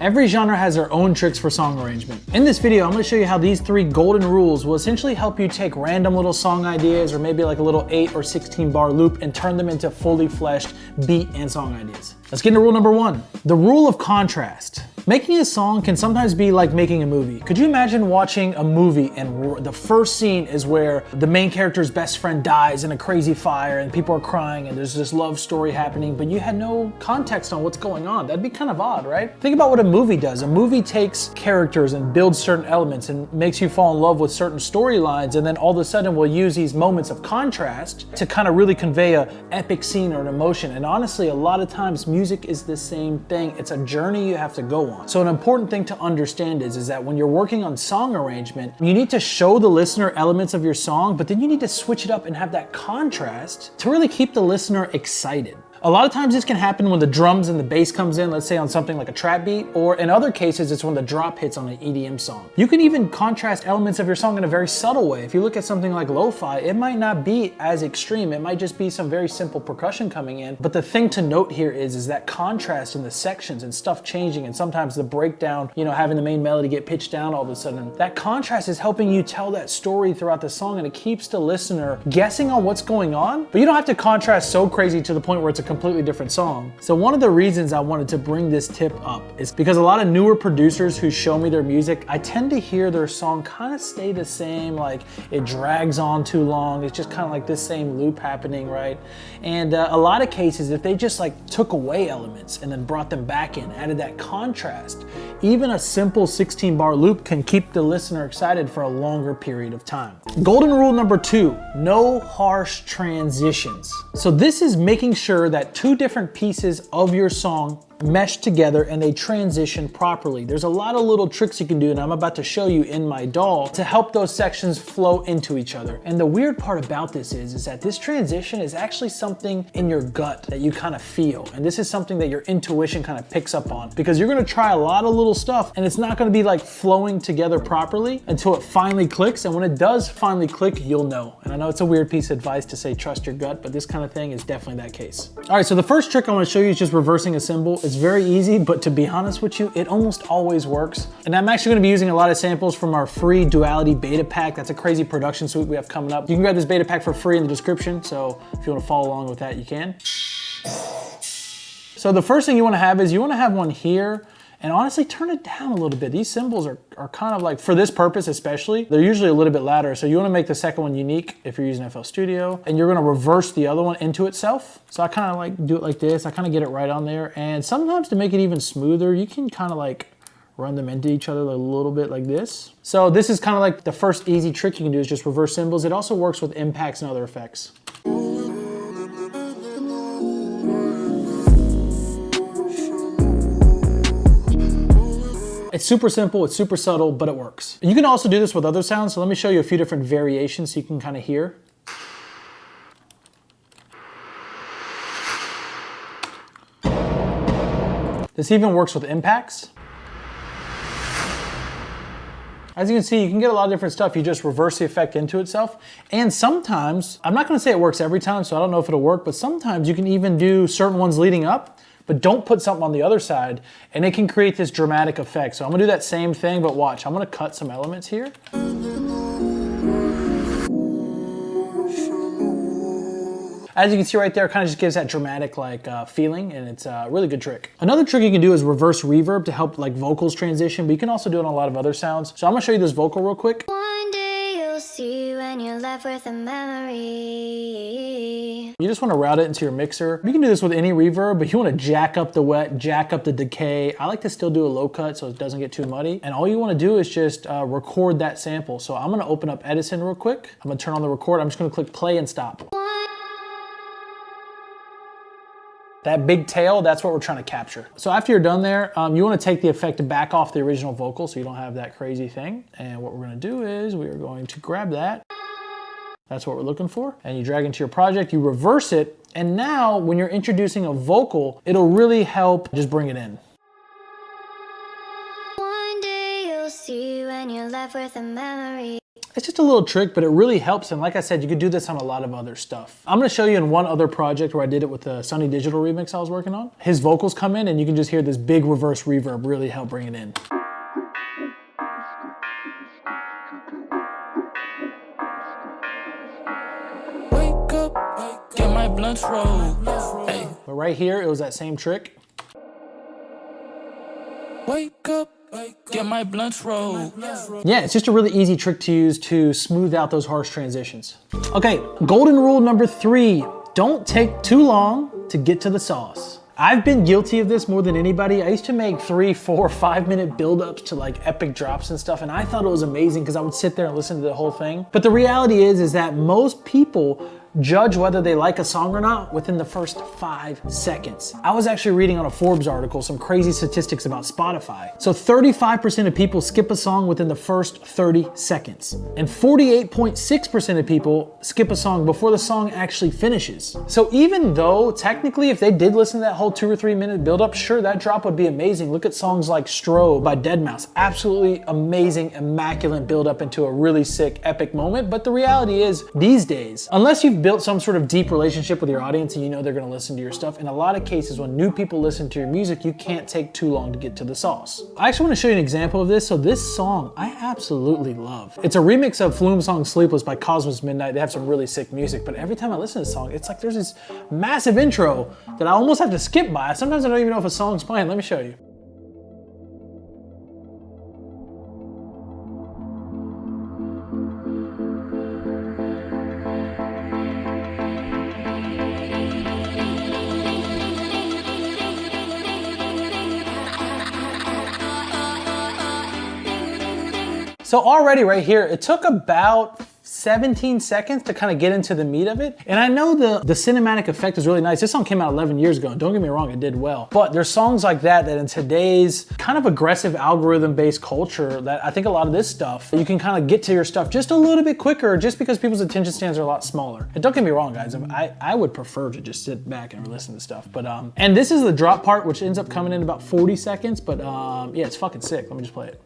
Every genre has their own tricks for song arrangement. In this video, I'm gonna show you how these 3 golden rules will essentially help you take random little song ideas or maybe like a little 8 or 16 bar loop and turn them into fully fleshed beat and song ideas. Let's get into rule number 1, the rule of contrast. Making a song can sometimes be like making a movie. Could you imagine watching a movie and the first scene is where the main character's best friend dies in a crazy fire and people are crying and there's this love story happening, but you had no context on what's going on? That'd be kind of odd, right? Think about what a movie does. A movie takes characters and builds certain elements and makes you fall in love with certain storylines, and then all of a sudden we'll use these moments of contrast to kind of really convey an epic scene or an emotion. And honestly, a lot of times music is the same thing. It's a journey you have to go on. So an important thing to understand is that when you're working on song arrangement, you need to show the listener elements of your song, but then you need to switch it up and have that contrast to really keep the listener excited. A lot of times this can happen when the drums and the bass comes in, let's say on something like a trap beat, or in other cases, it's when the drop hits on an EDM song. You can even contrast elements of your song in a very subtle way. If you look at something like lo-fi, it might not be as extreme. It might just be some very simple percussion coming in. But the thing to note here is that contrast in the sections and stuff changing, and sometimes the breakdown, having the main melody get pitched down all of a sudden. That contrast is helping you tell that story throughout the song, and it keeps the listener guessing on what's going on, but you don't have to contrast so crazy to the point where it's a completely different song. So one of the reasons I wanted to bring this tip up is because a lot of newer producers who show me their music, I tend to hear their song kind of stay the same, like it drags on too long. It's just kind of like this same loop happening, right? And a lot of cases, if they just like took away elements and then brought them back in, added that contrast, even a simple 16 bar loop can keep the listener excited for a longer period of time. Golden rule number 2, no harsh transitions. So this is making sure that 2 different pieces of your song mesh together and they transition properly. There's a lot of little tricks you can do, and I'm about to show you in my DAW to help those sections flow into each other. And the weird part about this is that this transition is actually something in your gut that you kind of feel. And this is something that your intuition kind of picks up on, because you're gonna try a lot of little stuff and it's not gonna be like flowing together properly until it finally clicks. And when it does finally click, you'll know. And I know it's a weird piece of advice to say trust your gut, but this kind of thing is definitely that case. All right, so the first trick I want to show you is just reversing a cymbal. It's very easy, but to be honest with you, it almost always works. And I'm actually gonna be using a lot of samples from our free Duality beta pack. That's a crazy production suite we have coming up. You can grab this beta pack for free in the description, so if you wanna follow along with that, you can. So the first thing you wanna have is you wanna have one here, and honestly, turn it down a little bit. These cymbals are kind of like, for this purpose especially, they're usually a little bit louder. So you wanna make the second one unique if you're using FL Studio, and you're gonna reverse the other one into itself. So I kind of like do it like this. I kind of get it right on there. And sometimes to make it even smoother, you can kind of like run them into each other a little bit like this. So this is kind of like the first easy trick you can do is just reverse cymbals. It also works with impacts and other effects. It's super simple, it's super subtle, but it works. And you can also do this with other sounds, so let me show you a few different variations so you can kind of hear. This even works with impacts. As you can see, you can get a lot of different stuff. You just reverse the effect into itself. And sometimes, I'm not gonna say it works every time, so I don't know if it'll work, but sometimes you can even do certain ones leading up, but don't put something on the other side, and it can create this dramatic effect. So I'm gonna do that same thing, but watch, I'm gonna cut some elements here. As you can see right there, it kind of just gives that dramatic feeling, and it's a really good trick. Another trick you can do is reverse reverb to help like vocals transition, but you can also do it on a lot of other sounds. So I'm gonna show you this vocal real quick. One day you'll see when you're left with a memory. You just want to route it into your mixer. You can do this with any reverb, but you want to jack up the wet, jack up the decay. I like to still do a low cut so it doesn't get too muddy. And all you want to do is just record that sample. So I'm going to open up Edison real quick. I'm going to turn on the record. I'm just going to click play and stop. That big tail, that's what we're trying to capture. So after you're done there, you want to take the effect back off the original vocal so you don't have that crazy thing. And what we're going to do is we are going to grab that. That's what we're looking for. And you drag into your project, you reverse it, and now when you're introducing a vocal, it'll really help just bring it in. One day you'll see when you're left with a memory. It's just a little trick, but it really helps. And like I said, you could do this on a lot of other stuff. I'm gonna show you in one other project where I did it with the Sunny Digital remix I was working on. His vocals come in and you can just hear this big reverse reverb really help bring it in. Wake up, get my blunts rolled. Hey. But right here, it was that same trick. Wake up, get my blunts rolled. Yeah, it's just a really easy trick to use to smooth out those harsh transitions. Okay, golden rule number 3, don't take too long to get to the sauce. I've been guilty of this more than anybody. I used to make 3, 4, 5-minute build-ups to like epic drops and stuff, and I thought it was amazing because I would sit there and listen to the whole thing. But the reality is that most people judge whether they like a song or not within the first 5 seconds. I was actually reading on a Forbes article some crazy statistics about Spotify. So 35% of people skip a song within the first 30 seconds. And 48.6% of people skip a song before the song actually finishes. So even though technically if they did listen to that whole 2 or 3 minute build-up, sure, that drop would be amazing. Look at songs like Strobe by Deadmau5. Absolutely amazing, immaculate build-up into a really sick, epic moment. But the reality is, these days, unless you've built some sort of deep relationship with your audience and you know they're gonna listen to your stuff, in a lot of cases when new people listen to your music, you can't take too long to get to the sauce. I actually wanna show you an example of this. So this song, I absolutely love. It's a remix of Flume's song Sleepless by Cosmos Midnight. They have some really sick music, but every time I listen to this song, it's like there's this massive intro that I almost have to skip by. Sometimes I don't even know if a song's playing. Let me show you. So already right here, it took about 17 seconds to kind of get into the meat of it. And I know the cinematic effect is really nice. This song came out 11 years ago, and don't get me wrong, it did well. But there's songs like that in today's kind of aggressive algorithm-based culture that I think a lot of this stuff, you can kind of get to your stuff just a little bit quicker just because people's attention spans are a lot smaller. And don't get me wrong, guys, I would prefer to just sit back and listen to stuff. But, and this is the drop part, which ends up coming in about 40 seconds, but yeah, it's fucking sick. Let me just play it.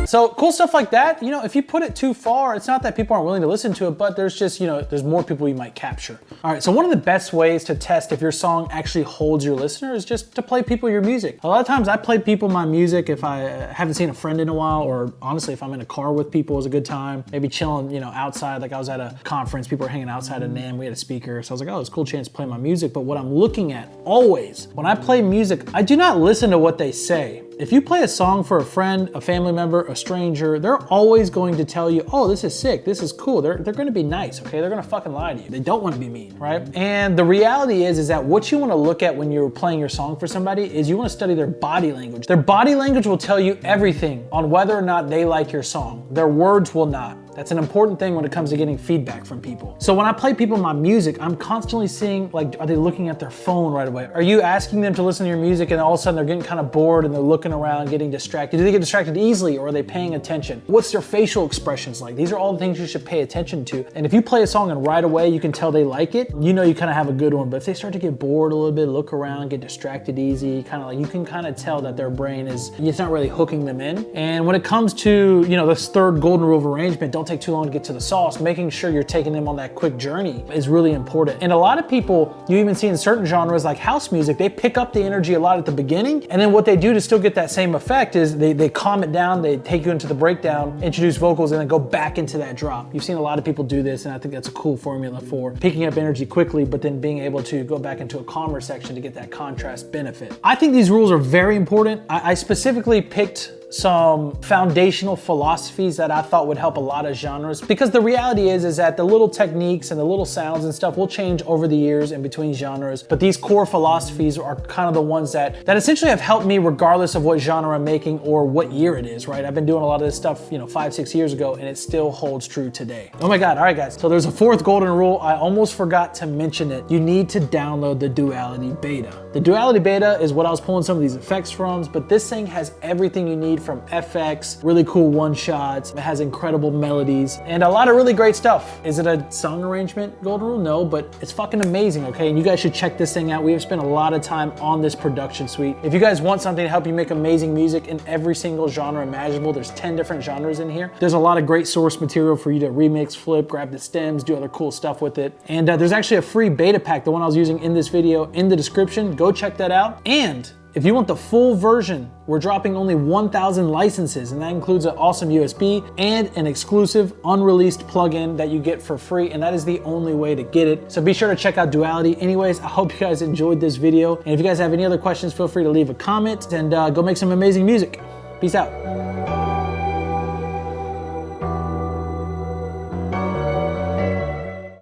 So cool stuff like that, you know, if you put it too far, it's not that people aren't willing to listen to it, but there's just, you know, there's more people you might capture. All right, so one of the best ways to test if your song actually holds your listener is just to play people your music. A lot of times I play people my music if I haven't seen a friend in a while, or honestly, if I'm in a car with people, it's a good time. Maybe chilling, you know, outside, like I was at a conference, people were hanging outside of NAMM, we had a speaker, so I was like, oh, it's a cool chance to play my music. But what I'm looking at always, when I play music, I do not listen to what they say. If you play a song for a friend, a family member, a stranger, they're always going to tell you, oh, this is sick, this is cool. They're gonna be nice, okay? They're gonna fucking lie to you. They don't wanna be mean, right? And the reality is that what you wanna look at when you're playing your song for somebody is you wanna study their body language. Their body language will tell you everything on whether or not they like your song. Their words will not. That's an important thing when it comes to getting feedback from people. So when I play people my music, I'm constantly seeing, like, are they looking at their phone right away? Are you asking them to listen to your music and all of a sudden they're getting kind of bored and they're looking around, getting distracted? Do they get distracted easily, or are they paying attention? What's their facial expressions like? These are all the things you should pay attention to. And if you play a song and right away you can tell they like it, you know you kind of have a good one. But if they start to get bored a little bit, look around, get distracted easy, kind of like, you can kind of tell that their brain is, it's not really hooking them in. And when it comes to, you know, this third golden rule of arrangement, don't take too long to get to the sauce, making sure you're taking them on that quick journey is really important. And a lot of people, you even see in certain genres like house music, they pick up the energy a lot at the beginning, and then what they do to still get that same effect is they calm it down, they take you into the breakdown, introduce vocals, and then go back into that drop. You've seen a lot of people do this, and I think that's a cool formula for picking up energy quickly, but then being able to go back into a calmer section to get that contrast benefit. I think these rules are very important. I specifically picked some foundational philosophies that I thought would help a lot of genres, because the reality is that the little techniques and the little sounds and stuff will change over the years in between genres, but these core philosophies are kind of the ones that essentially have helped me regardless of what genre I'm making or what year it is, right? I've been doing a lot of this stuff, you know, 5-6 years ago, and it still holds true today. Oh my God, all right guys, so there's a fourth golden rule. I almost forgot to mention it. You need to download the Duality Beta. The Duality Beta is what I was pulling some of these effects from, but this thing has everything you need from FX, really cool one-shots. It has incredible melodies and a lot of really great stuff. Is it a song arrangement golden rule? No, but it's fucking amazing, okay? And you guys should check this thing out. We have spent a lot of time on this production suite. If you guys want something to help you make amazing music in every single genre imaginable, there's 10 different genres in here. There's a lot of great source material for you to remix, flip, grab the stems, do other cool stuff with it. And there's actually a free beta pack, the one I was using in this video, in the description. Go check that out. And if you want the full version, we're dropping only 1,000 licenses, and that includes an awesome USB and an exclusive unreleased plugin that you get for free, and that is the only way to get it. So be sure to check out Duality. Anyways, I hope you guys enjoyed this video, and if you guys have any other questions, feel free to leave a comment and go make some amazing music. Peace out.